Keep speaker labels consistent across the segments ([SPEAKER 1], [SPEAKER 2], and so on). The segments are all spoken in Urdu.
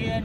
[SPEAKER 1] EN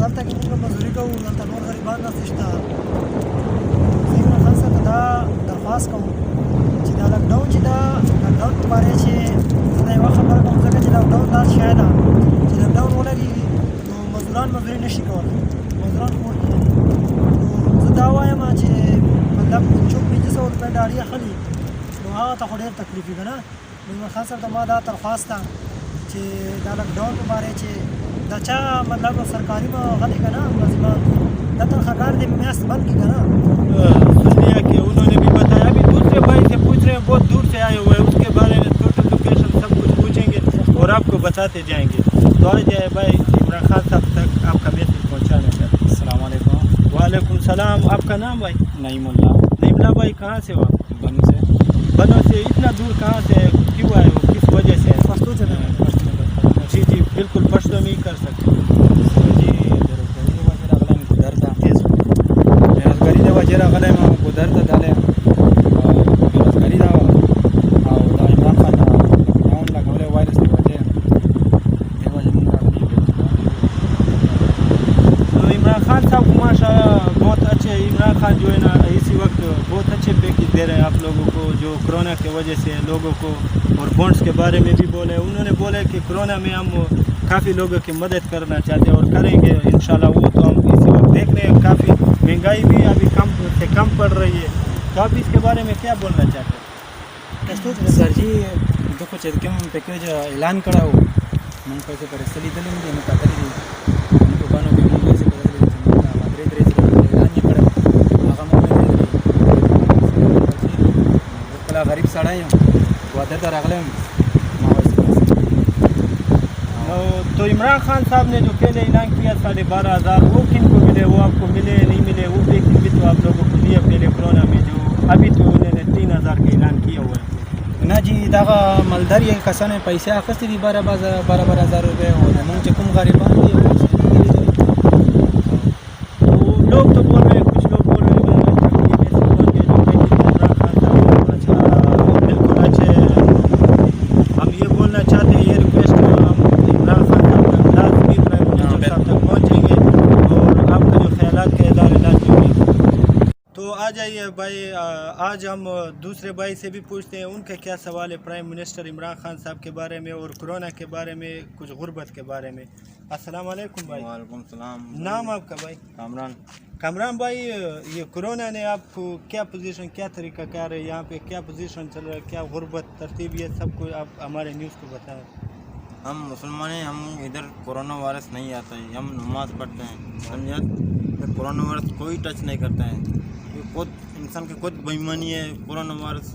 [SPEAKER 2] دلته کې موږ مزدوري کوو، دلته نور غریبان نشته. زه عمران خان صاحب ته دا درخواست کوم چې دا لاکډاون په باره چې زه دا یوه خبره کوم، ځکه چې لاکډاون دا شی ده چې لاکډاون ولګېږي نو مزدوران مزدوري نشي کولی، مزدوران کور کې دي. نو زه دا وایم چې مطلب څوک 500 روپۍ ډالۍ اخلي نو هغه ته خو ډېر تکلیف وي که نه. نو عمران خان صاحب ته ما دا درخواست ده چې دا لاکډاون په باره چې دا چا مطلب سرکاری میں غلی کا نا ملازمان دا تنخواہدار دے میاست بند کی کا نا.
[SPEAKER 3] سن لیا کہ انہوں نے بھی بتایا. ابھی دوسرے بھائی سے پوچھ رہے ہیں، بہت دور سے آئے ہوئے ہیں، اس کے بارے میں ٹوٹل لوکیشن سب کچھ پوچھیں گے اور آپ کو بتاتے جائیں گے. تو آ جائے بھائی عمران خان صاحب تک آپ کا میسج پہنچانا چاہتے ہیں.
[SPEAKER 4] السلام علیکم.
[SPEAKER 3] وعلیکم السلام. آپ کا نام بھائی؟
[SPEAKER 4] نعیم اللہ.
[SPEAKER 3] نعیم اللہ بھائی کہاں سے ہو آپ؟
[SPEAKER 4] بنو سے.
[SPEAKER 3] بنو سے اتنا دور کہاں سے کیوں آئے ہو، کس وجہ سے؟
[SPEAKER 2] پښتو چلے
[SPEAKER 3] جی جی بالکل پشتو میں ہی کر سکتے ہیں.
[SPEAKER 4] وجه راغلی ما ګودر ته تللی بېروزګاري ده او د عمران خان لاکډاون لګولی وایرس د وجې دې وجې موږ راغلي.
[SPEAKER 3] تو عمران خان صاحب ماشاء اللہ بہت اچھے. عمران خان جو ہے نا اسی وقت بہت اچھے پیکج دے رہے ہیں آپ لوگوں کو، جو کرونا کی وجہ سے لوگوں کو، اور بونڈس کے بارے میں بھی بولے. انہوں نے بولے کہ کرونا میں ہم کافی لوگوں کی مدد کرنا چاہتے ہیں اور کریں گے انشاءاللہ. وہ تو ہم اسی وقت دیکھ رہے ہیں کافی مہنگائی بھی ابھی کم سے کم پڑ رہی ہے. تو آپ اس کے بارے میں کیا بولنا چاہتے ہیں؟
[SPEAKER 4] سر جی دغه چې کوم پیکیج اعلان کړی و موږ پیسې په رسته لیدلي دي، نو کتلي دي دوکانو کې موږ پیسې کتلي دي چې موږ هغه درې اعلان یې کړی، هغه موږ نه لیدلي. زه خپله غریب سړی یم، ګوادر ته راغلی یم.
[SPEAKER 3] تو عمران خان صاحب نے جو پہلے اعلان کیا 12,500 وہ کن کو ملے، وہ آپ کو ملے نہیں ملے؟ وہ پیکج بھی تو آپ لوگوں کو دیا پہلے کورونا میں، جو ابھی تو انہوں نے 3,000 کا اعلان کیا ہوا ہے.
[SPEAKER 4] نه جی دغه مالدار یې کسانو پیسې اخیستې دي 12,000 روپۍ، او زموږ چې کوم غریبان دي
[SPEAKER 3] لوگ تو بول رہے ہیں، کچھ لوگ بول رہے ہیں بالکل اچھے. ہم یہ بولنا چاہتے ہیں، یہ ریکویسٹ ہم عمران خان صاحب لازمی پرائم منسٹر صاحب تک پہنچیں گے اور آپ کا جو خیالات کے ادارے لازمی ہوگی. تو آ جائیے بھائی، آج ہم دوسرے بھائی سے بھی پوچھتے ہیں ان کا کیا سوال ہے پرائم منسٹر عمران خان صاحب کے بارے میں اور کورونا کے بارے میں، کچھ غربت کے بارے میں. السلام علیکم بھائی.
[SPEAKER 4] وعلیکم السلام.
[SPEAKER 3] نام آپ کا بھائی؟
[SPEAKER 4] کامران.
[SPEAKER 3] کامران بھائی، یہ کورونا نے آپ کو کیا پوزیشن، کیا طریقہ کار ہے یہاں پہ، کیا پوزیشن چل رہا ہے، کیا غربت ترتیب، یہ سب کو آپ ہمارے نیوز کو بتائیں.
[SPEAKER 5] ہم مسلمان ہیں، ہم ادھر کورونا وائرس نہیں آتا ہے، ہم نماز پڑھتے ہیں، سمجھا. کورونا وائرس کوئی ٹچ نہیں کرتا ہے. خود انسان کی خود بےایمانی ہے. Corona virus